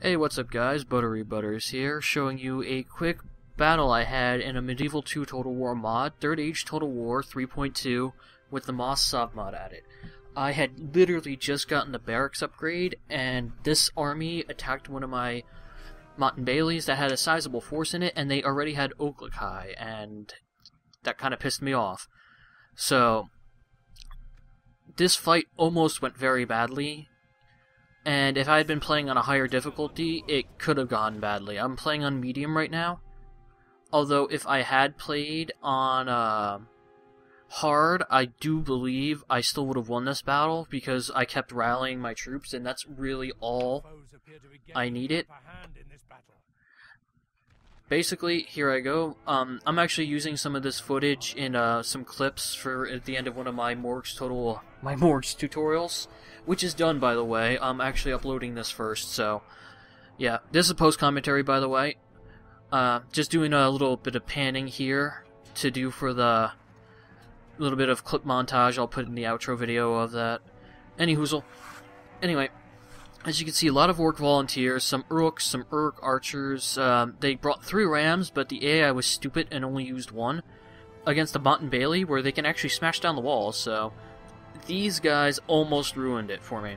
Hey, what's up guys, Buttery Butters here, showing you a quick battle I had in a Medieval 2 Total War mod, 3rd Age Total War 3.2, with the MOS submod added. I had literally just gotten the barracks upgrade, and this army attacked one of my Mountain Baileys that had a sizable force in it, and they already had Oklakai, and that kind of pissed me off. So, this fight almost went very badly. And if I had been playing on a higher difficulty, it could have gone badly. I'm playing on medium right now. Although if I had played on hard, I do believe I still would have won this battle because I kept rallying my troops, and that's really all I needed. Basically, here I go. I'm actually using some of this footage in some clips for at the end of one of my Morgs tutorials. Which is done, by the way. I'm actually uploading this first, so... Yeah, this is a post-commentary, by the way. Just doing a little bit of panning here to do for the little bit of clip montage I'll put in the outro video of that. Anyhoozle. Anyway, as you can see, a lot of orc volunteers, some urks, some urk archers. They brought 3 rams, but the AI was stupid and only used 1 against the Mountain Bailey, where they can actually smash down the walls, so... These guys almost ruined it for me.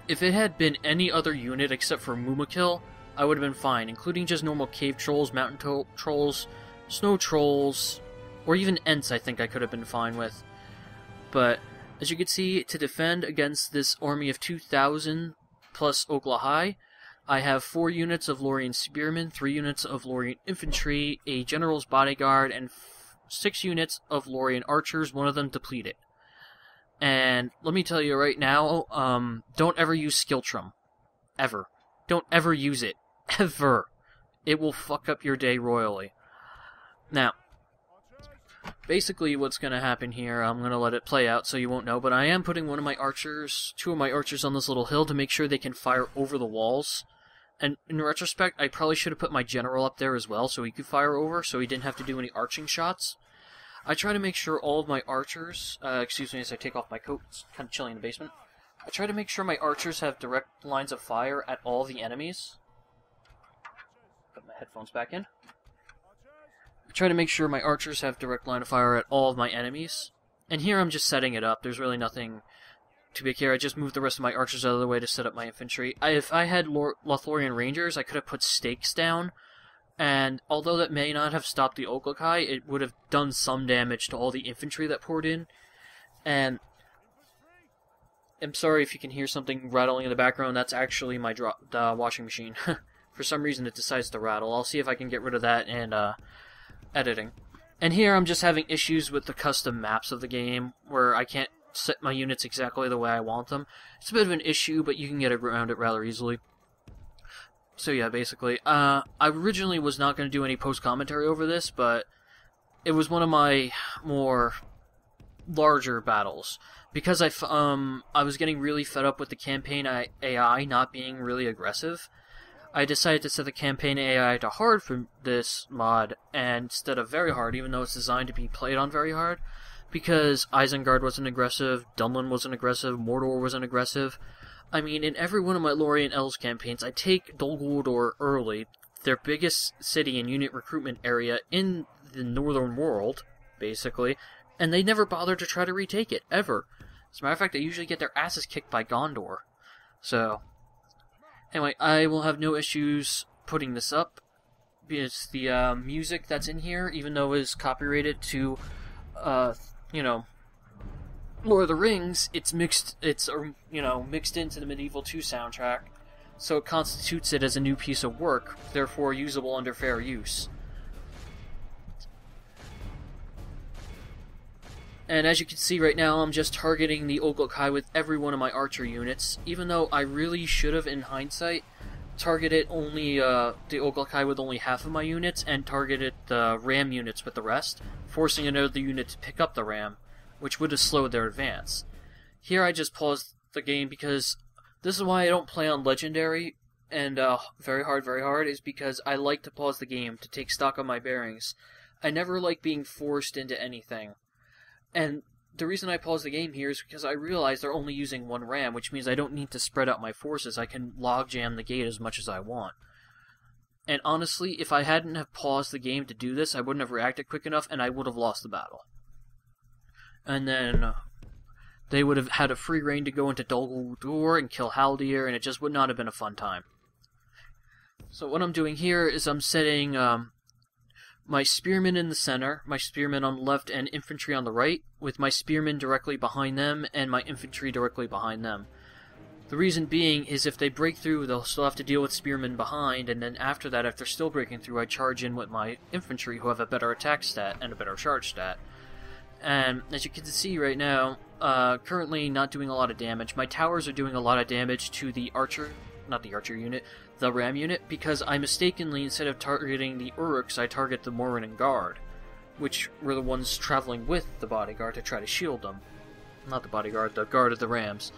If it had been any other unit except for Mumakil, I would have been fine, including just normal cave trolls, mountain trolls, snow trolls, or even Ents I think I could have been fine with. But, as you can see, to defend against this army of 2,000 plus Oklahai, I have 4 units of Lorien Spearmen, 3 units of Lorien Infantry, a General's Bodyguard, and 6 units of Lorien Archers, one of them depleted. And let me tell you right now, don't ever use Skiltrum. Ever. Don't ever use it. Ever. It will fuck up your day royally. Now, basically what's going to happen here, I'm going to let it play out so you won't know, but I am putting 2 of my archers on this little hill to make sure they can fire over the walls. And in retrospect, I probably should have put my general up there as well so he could fire over, so he didn't have to do any arching shots. I try to make sure all of my archers, excuse me as I take off my coat, it's kind of chilly in the basement. I try to make sure my archers have direct lines of fire at all the enemies. Put my headphones back in. I try to make sure my archers have direct line of fire at all of my enemies. And here I'm just setting it up, there's really nothing too big here. I just moved the rest of my archers out of the way to set up my infantry. If I had Lothlorien Rangers, I could have put stakes down. And although that may not have stopped the Oklakai, it would have done some damage to all the infantry that poured in. And I'm sorry if you can hear something rattling in the background. That's actually my washing machine. For some reason it decides to rattle. I'll see if I can get rid of that in editing. And here I'm just having issues with the custom maps of the game, where I can't set my units exactly the way I want them. It's a bit of an issue, but you can get around it rather easily. So yeah, basically, I originally was not going to do any post-commentary over this, but it was one of my more larger battles. Because I was getting really fed up with the campaign AI not being really aggressive, I decided to set the campaign AI to hard for this mod, instead of very hard, even though it's designed to be played on very hard, because Isengard wasn't aggressive, Dunlin wasn't aggressive, Mordor wasn't aggressive. I mean, in every one of my Lorien Elves campaigns, I take Dol Guldur early, their biggest city and unit recruitment area in the northern world, basically, and they never bother to try to retake it, ever. As a matter of fact, they usually get their asses kicked by Gondor. So, anyway, I will have no issues putting this up. It's the music that's in here, even though it is copyrighted to, Lord of the Rings, it's mixed into the Medieval 2 soundtrack, so it constitutes it as a new piece of work, therefore usable under fair use. And as you can see right now, I'm just targeting the Oklakai with every one of my archer units, even though I really should have, in hindsight, targeted only the Oklakai with only half of my units, and targeted the ram units with the rest, forcing another unit to pick up the ram, which would have slowed their advance. Here I just paused the game because this is why I don't play on Legendary and very hard, is because I like to pause the game to take stock of my bearings. I never like being forced into anything. And the reason I paused the game here is because I realized they're only using one ram, which means I don't need to spread out my forces. I can logjam the gate as much as I want. And honestly, if I hadn't have paused the game to do this, I wouldn't have reacted quick enough, and I would have lost the battle. And then they would have had a free reign to go into Dol Guldur and kill Haldir, and it just would not have been a fun time. So what I'm doing here is I'm setting my spearmen in the center, my spearmen on the left, and infantry on the right, with my spearmen directly behind them and my infantry directly behind them. The reason being is if they break through, they'll still have to deal with spearmen behind, and then after that, if they're still breaking through, I charge in with my infantry, who have a better attack stat and a better charge stat. And as you can see right now, currently not doing a lot of damage. My towers are doing a lot of damage to the archer, not the archer unit, the ram unit, because I mistakenly, instead of targeting the Uruks, I target the Morin guard, which were the ones traveling with the bodyguard to try to shield them. Not the bodyguard, the guard of the rams.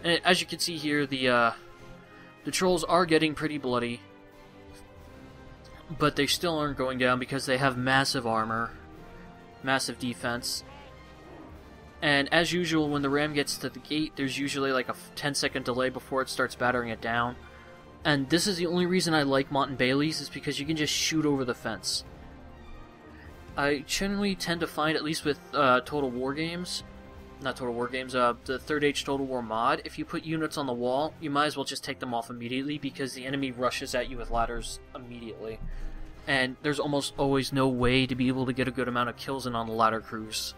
And as you can see here, the trolls are getting pretty bloody, but they still aren't going down because they have massive armor, massive defense. And as usual, when the ram gets to the gate, there's usually like a 10-second delay before it starts battering it down. And this is the only reason I like Mont and Bailey's, is because you can just shoot over the fence. I generally tend to find, at least with Total War games, not Total War games, the Third Age Total War mod, if you put units on the wall, you might as well just take them off immediately, because the enemy rushes at you with ladders immediately. And there's almost always no way to be able to get a good amount of kills in on the ladder crews,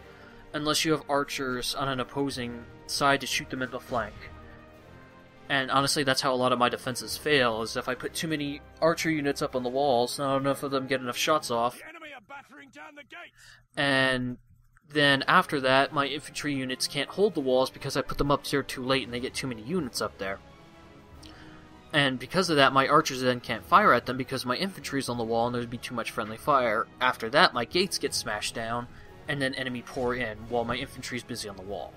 unless you have archers on an opposing side to shoot them in the flank. And honestly, that's how a lot of my defenses fail, is if I put too many archer units up on the walls, not enough of them get enough shots off. The enemy are battering down the gates. And then after that, my infantry units can't hold the walls because I put them up there too late and they get too many units up there. And because of that, my archers then can't fire at them because my infantry's on the wall and there'd be too much friendly fire. After that, my gates get smashed down, and then enemy pour in while my infantry's busy on the wall.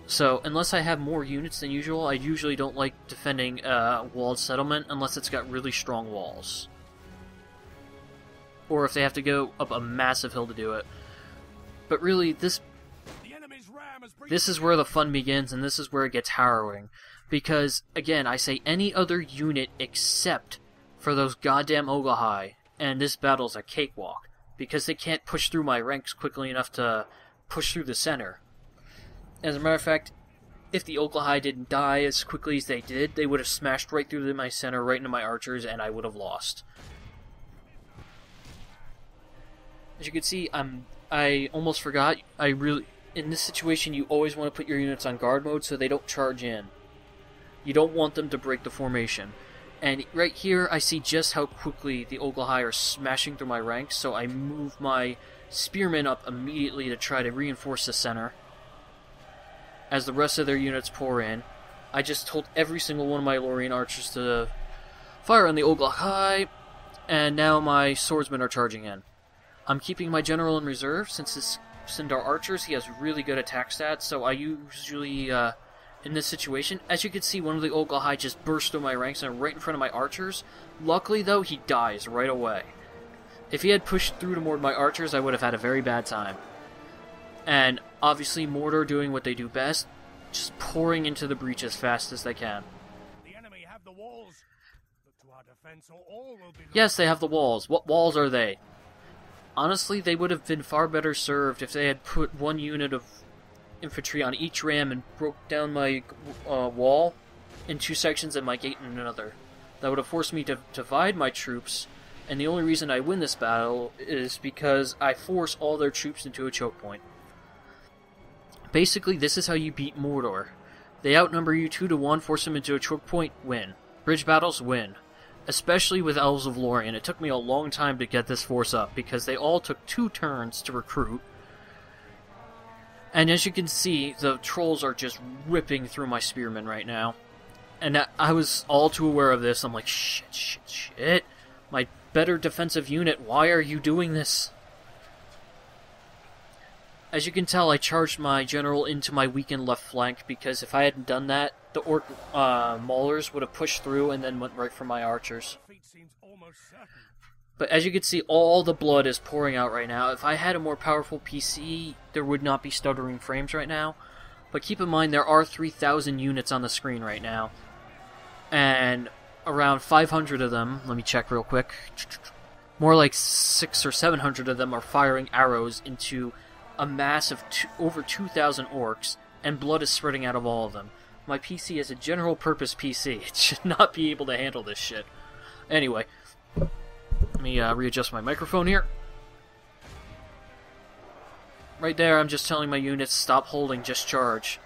So, unless I have more units than usual, I usually don't like defending a walled settlement unless it's got really strong walls. Or if they have to go up a massive hill to do it. But really, this is where the fun begins, and this is where it gets harrowing. Because, again, I say any other unit except for those goddamn Oglahai, and this battle's a cakewalk. Because they can't push through my ranks quickly enough to push through the center. As a matter of fact, if the Oglahai didn't die as quickly as they did, they would have smashed right through my center, right into my archers, and I would have lost. As you can see, I almost forgot, in this situation you always want to put your units on guard mode so they don't charge in. You don't want them to break the formation. And right here, I see just how quickly the Oglahai are smashing through my ranks, so I move my spearmen up immediately to try to reinforce the center. As the rest of their units pour in, I just told every single one of my Lorien archers to fire on the Oglahai, and now my swordsmen are charging in. I'm keeping my general in reserve, since this Sindar archers, he has really good attack stats, so I usually, in this situation, as you can see, one of the Oglahai just burst through my ranks and right in front of my archers. Luckily, though, he dies right away. If he had pushed through toward my archers, I would have had a very bad time. And obviously, Mordor doing what they do best, just pouring into the breach as fast as they can. The enemy have the walls. Look to our defense, or all will be... Yes, they have the walls. What walls are they? Honestly, they would have been far better served if they had put one unit of infantry on each ram and broke down my wall in two sections and my gate in another. That would have forced me to divide my troops, and the only reason I win this battle is because I force all their troops into a choke point. Basically, this is how you beat Mordor. They outnumber you 2-1, force them into a choke point, win. Bridge battles, win. Especially with Elves of Lorien. It took me a long time to get this force up, because they all took 2 turns to recruit. And as you can see, the trolls are just ripping through my spearmen right now. And I was all too aware of this. I'm like, shit. My better defensive unit, why are you doing this? As you can tell, I charged my general into my weakened left flank, because if I hadn't done that, the orc maulers would have pushed through and then went right for my archers. But as you can see, all the blood is pouring out right now. If I had a more powerful PC, there would not be stuttering frames right now. But keep in mind, there are 3,000 units on the screen right now. And around 500 of them, let me check real quick, more like 600 or 700 of them are firing arrows into a mass of over 2,000 orcs, and blood is spreading out of all of them. My PC is a general purpose PC. It should not be able to handle this shit. Anyway, let me readjust my microphone here. Right there, I'm just telling my units, stop holding, just charge.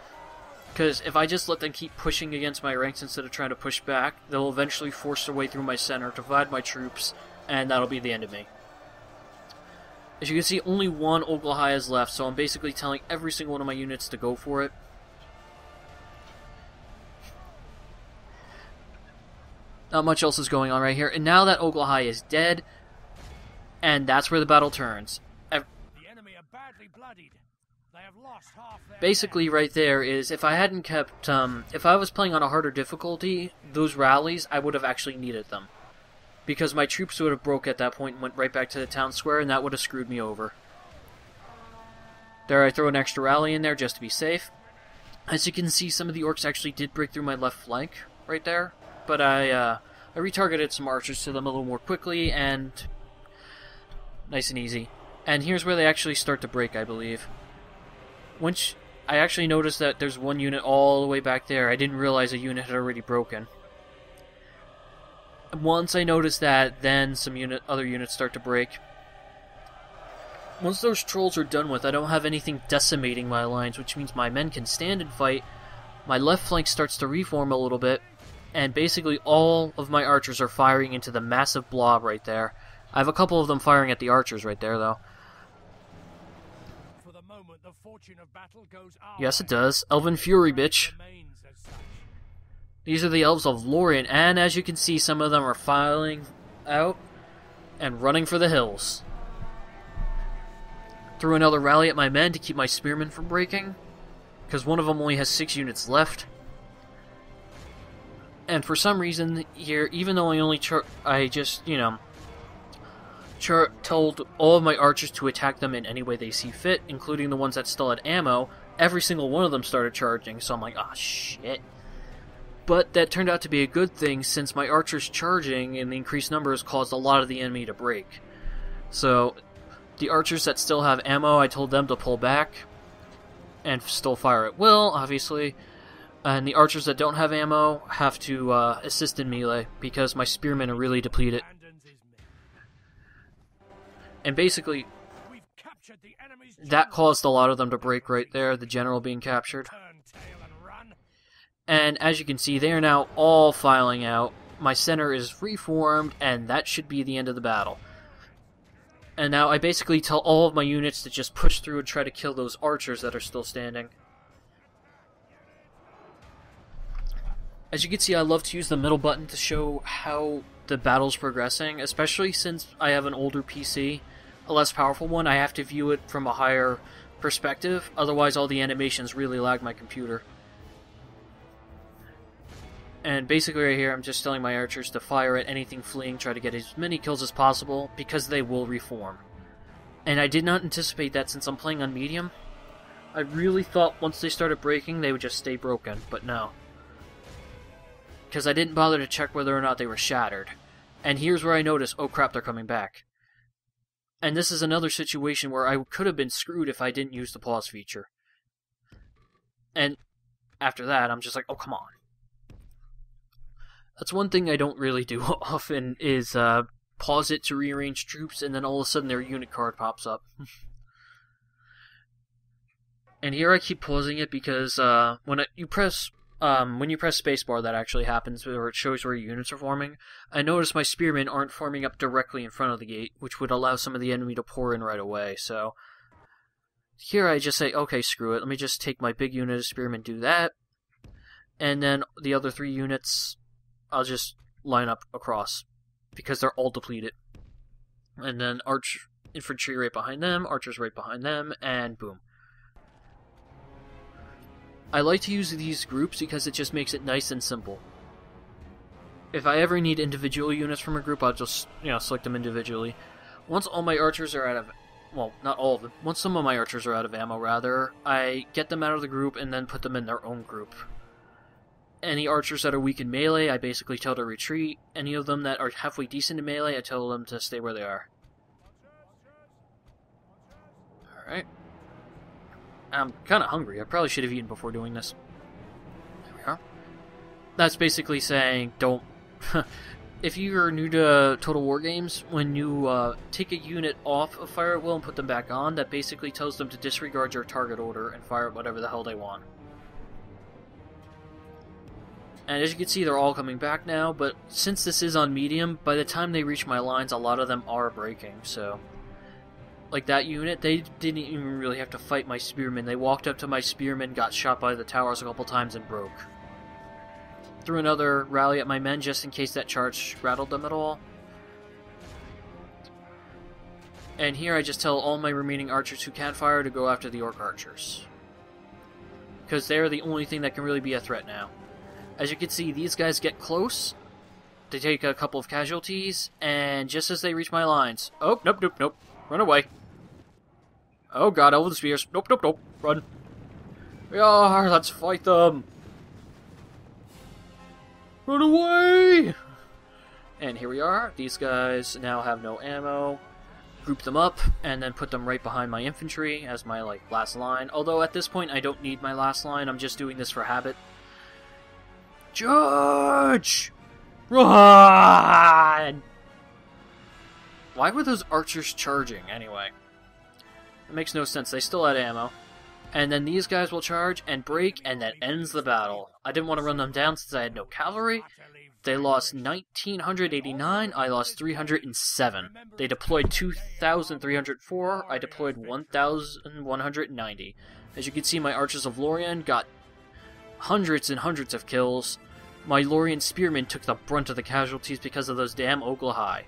Because if I just let them keep pushing against my ranks instead of trying to push back, they'll eventually force their way through my center, divide my troops, and that'll be the end of me. As you can see, only one Oglahai is left, so I'm basically telling every single one of my units to go for it. Not much else is going on right here. And now that Oglahai is dead, and that's where the battle turns. The enemy are badly bloodied. They have lost half their Basically, right there is, if I hadn't kept, if I was playing on a harder difficulty, those rallies, I would have actually needed them. Because my troops would have broke at that point and went right back to the town square, and that would have screwed me over. There, I throw an extra rally in there just to be safe. As you can see, some of the orcs actually did break through my left flank, right there. But I retargeted some archers to them a little more quickly, and nice and easy. And here's where they actually start to break, I believe. Once I actually noticed that there's one unit all the way back there. I didn't realize a unit had already broken. Once I noticed that, then some other units start to break. Once those trolls are done with, I don't have anything decimating my lines, which means my men can stand and fight. My left flank starts to reform a little bit, and basically all of my archers are firing into the massive blob right there. I have a couple of them firing at the archers right there, though. For the moment, the fortune of battle goes our Yes, it way. does. Elven Fury, bitch. Remains as such. These are the Elves of Lorien, and as you can see, some of them are filing out and running for the hills. Threw another rally at my men to keep my spearmen from breaking, because one of them only has 6 units left. And for some reason here, even though I just, you know, told all of my archers to attack them in any way they see fit, including the ones that still had ammo, every single one of them started charging, so I'm like, ah, shit. But that turned out to be a good thing, since my archers charging and the increased numbers caused a lot of the enemy to break. So, the archers that still have ammo, I told them to pull back, and still fire at will, obviously. And the archers that don't have ammo have to assist in melee, because my spearmen are really depleted. Abandons his men. And basically, We've captured the enemy's that general. caused a lot of them to break right there, the general being captured. Turn tail and run. And as you can see, they are now all filing out. My center is reformed, and that should be the end of the battle. And now I basically tell all of my units to just push through and try to kill those archers that are still standing. As you can see, I love to use the middle button to show how the battle's progressing, especially since I have an older PC, a less powerful one. I have to view it from a higher perspective, otherwise all the animations really lag my computer. And basically right here, I'm just telling my archers to fire at anything fleeing, try to get as many kills as possible, because they will reform. And I did not anticipate that since I'm playing on medium. I really thought once they started breaking, they would just stay broken, but no. Because I didn't bother to check whether or not they were shattered. And here's where I noticed, oh crap, they're coming back. And this is another situation where I could have been screwed if I didn't use the pause feature. And after that, I'm just like, oh come on. That's one thing I don't really do often, is pause it to rearrange troops, and then all of a sudden their unit card pops up. And here I keep pausing it because when you press spacebar, that actually happens, where it shows where your units are forming. I notice my spearmen aren't forming up directly in front of the gate, which would allow some of the enemy to pour in right away. So here I just say, okay, screw it. Let me just take my big unit of spearmen, do that, and then the other 3 units, I'll just line up across, because they're all depleted. And then infantry right behind them, archers right behind them, and boom. I like to use these groups because it just makes it nice and simple. If I ever need individual units from a group, I'll just, select them individually. Once all my archers are out of... Well, not all of them. Once some of my archers are out of ammo, rather, I get them out of the group and then put them in their own group. Any archers that are weak in melee, I basically tell to retreat. Any of them that are halfway decent in melee, I tell them to stay where they are. Alright. I'm kind of hungry. I probably should have eaten before doing this. There we are. That's basically saying, don't... If you're new to Total War games, when you take a unit off of Fire at Will and put them back on, that basically tells them to disregard your target order and fire at whatever the hell they want. And as you can see, they're all coming back now, but since this is on medium, by the time they reach my lines, a lot of them are breaking, so... Like that unit, they didn't even really have to fight my spearmen. They walked up to my spearmen, got shot by the towers a couple times, and broke. Threw another rally at my men just in case that charge rattled them at all. And here I just tell all my remaining archers who can fire to go after the orc archers. Because they're the only thing that can really be a threat now. As you can see, these guys get close, they take a couple of casualties, and just as they reach my lines... Oh, nope, nope, nope. Run away. Oh god, Elven Spears. Nope, nope, nope. Run. Yeah, let's fight them. Run away! And here we are. These guys now have no ammo. Group them up, and then put them right behind my infantry as my, last line. Although at this point I don't need my last line, I'm just doing this for habit. Charge! Run! Why were those archers charging, anyway? It makes no sense. They still had ammo. And then these guys will charge and break, and that ends the battle. I didn't want to run them down since I had no cavalry. They lost 1,989, I lost 307. They deployed 2,304, I deployed 1,190. As you can see, my archers of Lorien got hundreds and hundreds of kills. My Lorien spearmen took the brunt of the casualties because of those damn Oglahai.